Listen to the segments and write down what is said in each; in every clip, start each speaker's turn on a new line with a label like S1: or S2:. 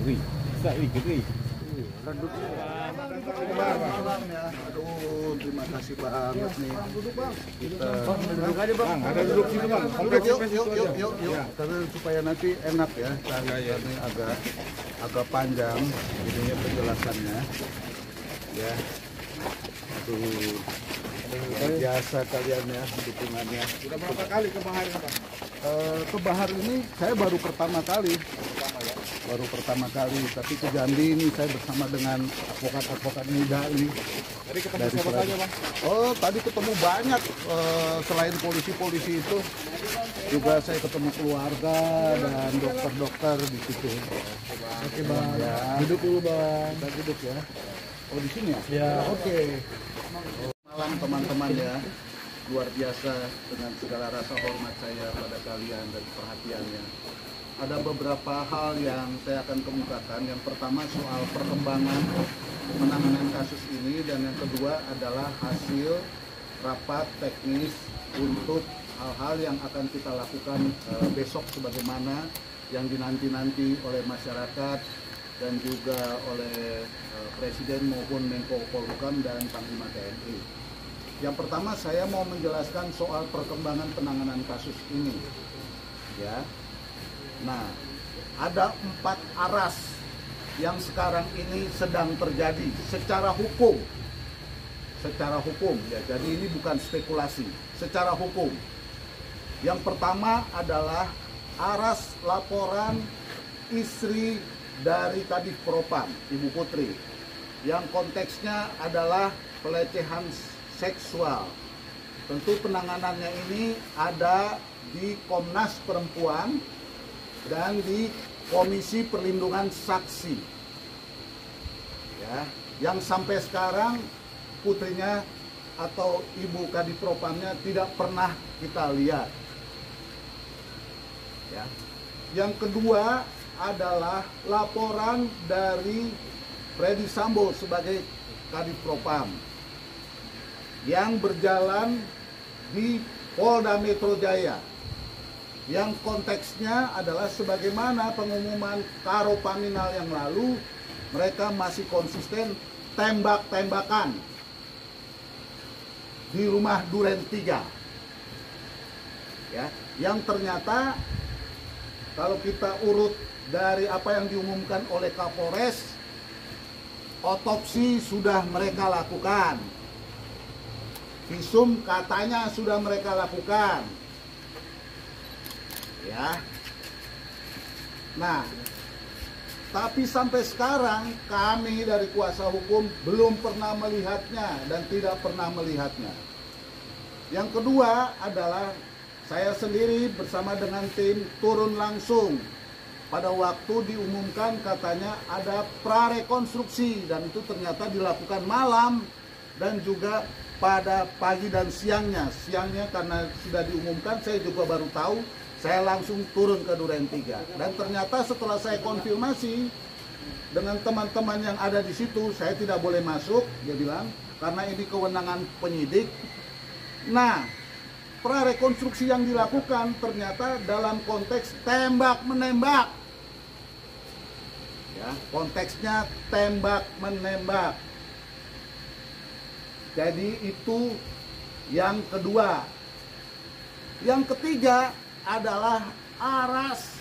S1: Wih, bisa dikit nih.
S2: Aduh, terima kasih banget nih.
S1: Duduk aja bang. Ada duduk sini bang.
S2: Yuk. Karena supaya nanti enak ya. Ini agak panjang ininya penjelasannya. Ya. Aduh. Biasa kalian ya dukungannya.
S1: Sudah berapa kali ke Bahar ini bang?
S2: Ke Bahar ini saya baru pertama kali. Baru pertama kali, tapi ke Jambi ini saya bersama dengan advokat muda ini.
S1: Tadi ketemu siapa saja bang?
S2: Oh, tadi ketemu banyak. Selain polisi-polisi itu, juga saya ketemu keluarga dan dokter-dokter di situ. Oke bang, ya. Duduk dulu bang. Kita duduk ya. Oh di sini ya? Ya. Oke. Malam teman-teman ya. Luar biasa dengan segala rasa hormat saya pada kalian dan perhatiannya. Ada beberapa hal yang saya akan kemukakan. Yang pertama soal perkembangan penanganan kasus ini, dan yang kedua adalah hasil rapat teknis untuk hal-hal yang akan kita lakukan besok sebagaimana yang dinanti-nanti oleh masyarakat dan juga oleh Presiden maupun Menko Polhukam dan Panglima TNI. Yang pertama saya mau menjelaskan soal perkembangan penanganan kasus ini. Ya. Nah, ada 4 aras yang sekarang ini sedang terjadi secara hukum. Secara hukum ya, jadi ini bukan spekulasi, secara hukum. Yang pertama adalah aras laporan istri dari Kadif Propam, Ibu Putri, yang konteksnya adalah pelecehan seksual. Tentu penanganannya ini ada di Komnas Perempuan dan di Komisi Perlindungan Saksi, ya, yang sampai sekarang putrinya atau ibu Kadif Propamnya tidak pernah kita lihat. Ya. Yang kedua adalah laporan dari Freddy Sambo sebagai Kadif Propam yang berjalan di Polda Metro Jaya, yang konteksnya adalah sebagaimana pengumuman Karo Paminal yang lalu, mereka masih konsisten tembak-tembakan di rumah Duren 3. Ya, yang ternyata kalau kita urut dari apa yang diumumkan oleh Kapolres, otopsi sudah mereka lakukan, visum katanya sudah mereka lakukan. Ya. Nah, tapi sampai sekarang kami dari kuasa hukum belum pernah melihatnya dan tidak pernah melihatnya. Yang kedua adalah saya sendiri bersama dengan tim turun langsung pada waktu diumumkan katanya ada prarekonstruksi, dan itu ternyata dilakukan malam dan juga pada pagi dan siangnya. Siangnya karena sudah diumumkan saya juga baru tahu. Saya langsung turun ke Duren 3, dan ternyata setelah saya konfirmasi dengan teman-teman yang ada di situ, saya tidak boleh masuk, dia bilang, karena ini kewenangan penyidik. Nah, prarekonstruksi yang dilakukan ternyata dalam konteks tembak-menembak. Ya, konteksnya tembak-menembak. Jadi itu yang kedua. Yang ketiga adalah aras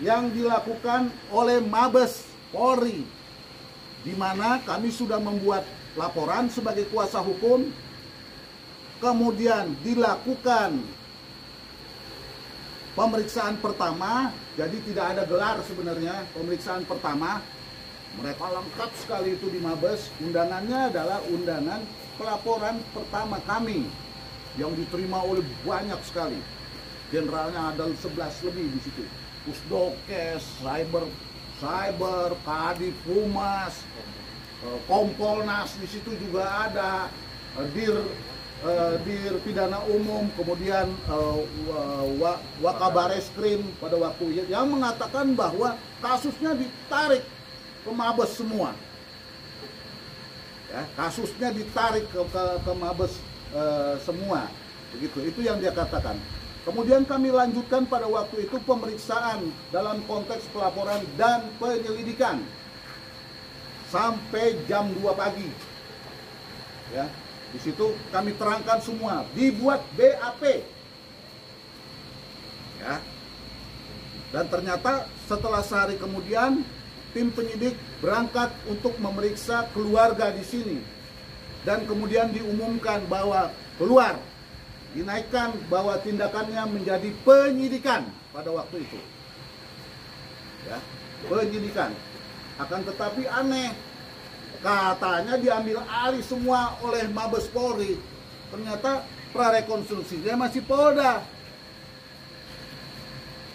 S2: yang dilakukan oleh Mabes Polri, di mana kami sudah membuat laporan sebagai kuasa hukum, kemudian dilakukan pemeriksaan pertama. Jadi tidak ada gelar sebenarnya, pemeriksaan pertama mereka lengkap sekali itu di Mabes. Undangannya adalah undangan pelaporan pertama kami yang diterima oleh banyak sekali. Generalnya ada 11 lebih di situ. Pusdokes, Cyber, Kadif Humas, Kompolnas di situ juga ada, Dir Pidana Umum, kemudian Wakabareskrim pada waktu yang mengatakan bahwa kasusnya ditarik ke Mabes semua. Ya, kasusnya ditarik ke Mabes semua. Begitu, itu yang dia katakan. Kemudian kami lanjutkan pada waktu itu pemeriksaan dalam konteks pelaporan dan penyelidikan sampai jam 2 pagi. Ya, di situ kami terangkan semua, dibuat BAP. Ya. Dan ternyata setelah sehari kemudian tim penyidik berangkat untuk memeriksa keluarga di sini. Dan kemudian diumumkan bahwa keluar, dinaikkan bahwa tindakannya menjadi penyidikan pada waktu itu. Ya, penyidikan. Akan tetapi aneh, katanya diambil alih semua oleh Mabes Polri. Ternyata prarekonstruksinya masih Polda.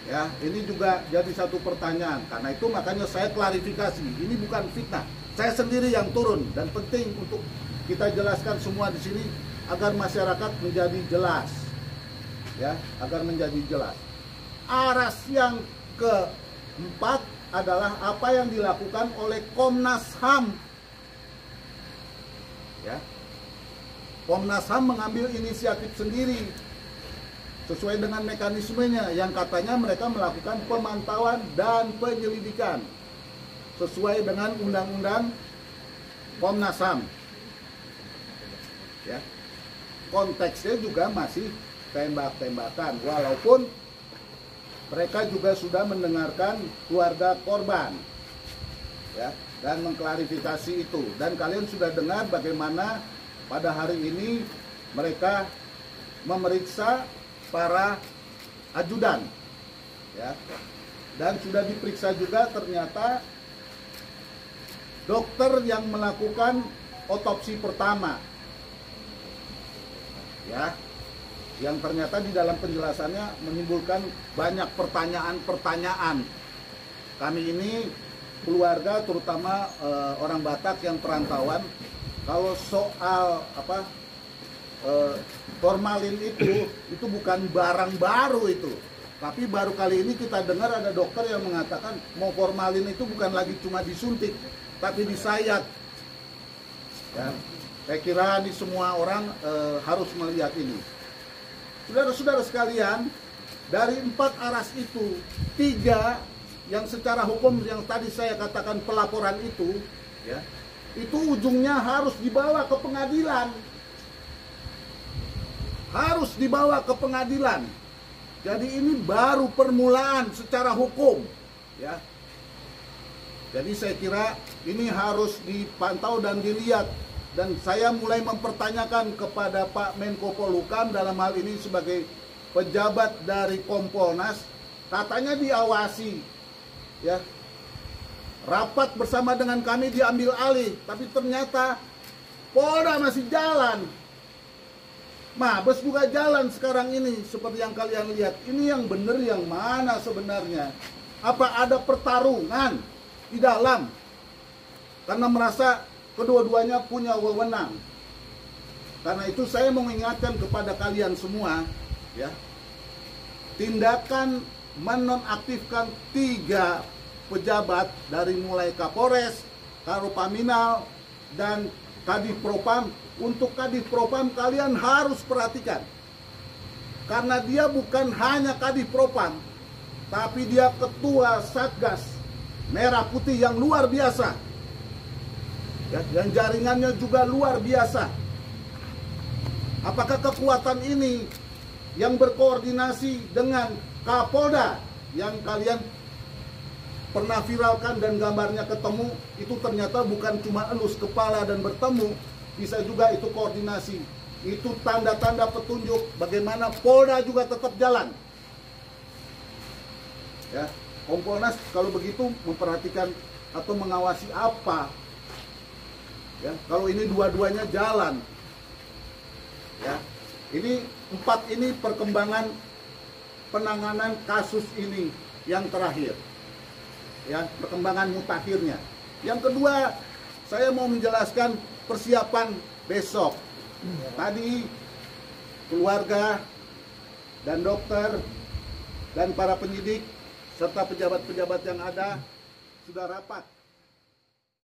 S2: Ya, ini juga jadi satu pertanyaan. Karena itu makanya saya klarifikasi, ini bukan fitnah. Saya sendiri yang turun dan penting untuk kita jelaskan semua di sini agar masyarakat menjadi jelas. Ya, agar menjadi jelas. Aras yang keempat adalah apa yang dilakukan oleh Komnas HAM. Ya. Komnas HAM mengambil inisiatif sendiri sesuai dengan mekanismenya yang katanya mereka melakukan pemantauan dan penyelidikan sesuai dengan undang-undang Komnas HAM. Ya. Konteksnya juga masih tembak-tembakan, walaupun mereka juga sudah mendengarkan keluarga korban, ya, dan mengklarifikasi itu. Dan kalian sudah dengar bagaimana pada hari ini mereka memeriksa para ajudan, ya, dan sudah diperiksa juga ternyata dokter yang melakukan otopsi pertama, ya, yang ternyata di dalam penjelasannya menimbulkan banyak pertanyaan-pertanyaan. Kami ini keluarga, terutama orang Batak yang perantauan, kalau soal formalin itu bukan barang baru itu. Tapi baru kali ini kita dengar ada dokter yang mengatakan mau formalin itu bukan lagi cuma disuntik, tapi disayat. Ya, saya kira ini semua orang harus melihat ini. Saudara-saudara sekalian, dari 4 aras itu, 3 yang secara hukum yang tadi saya katakan pelaporan itu, ya, itu ujungnya harus dibawa ke pengadilan. Harus dibawa ke pengadilan. Jadi ini baru permulaan secara hukum, ya. Jadi saya kira ini harus dipantau dan dilihat. Dan saya mulai mempertanyakan kepada Pak Menko Polhukam dalam hal ini sebagai pejabat dari Kompolnas, katanya diawasi, ya. Rapat bersama dengan kami diambil alih, tapi ternyata Polda masih jalan. Mabes juga jalan sekarang ini seperti yang kalian lihat. Ini yang benar yang mana sebenarnya? Apa ada pertarungan di dalam? Karena merasa kedua-duanya punya wewenang. Karena itu saya mau mengingatkan kepada kalian semua, ya. Tindakan menonaktifkan 3 pejabat dari mulai Kapolres, Karopaminal, dan Kadif Propam. Untuk Kadif Propam kalian harus perhatikan. Karena dia bukan hanya Kadif Propam, tapi dia ketua Satgas Merah Putih yang luar biasa. Ya, yang jaringannya juga luar biasa. Apakah kekuatan ini yang berkoordinasi dengan Kapolda yang kalian pernah viralkan dan gambarnya ketemu, itu ternyata bukan cuma elus kepala dan bertemu, bisa juga itu koordinasi. Itu tanda-tanda petunjuk bagaimana Polda juga tetap jalan. Ya, Kompolnas kalau begitu memperhatikan atau mengawasi apa? Ya, kalau ini dua-duanya jalan. Ya, ini 4 ini perkembangan penanganan kasus ini yang terakhir. Ya, perkembangan mutakhirnya. Yang kedua, saya mau menjelaskan persiapan besok. Tadi keluarga dan dokter dan para penyidik serta pejabat-pejabat yang ada sudah rapat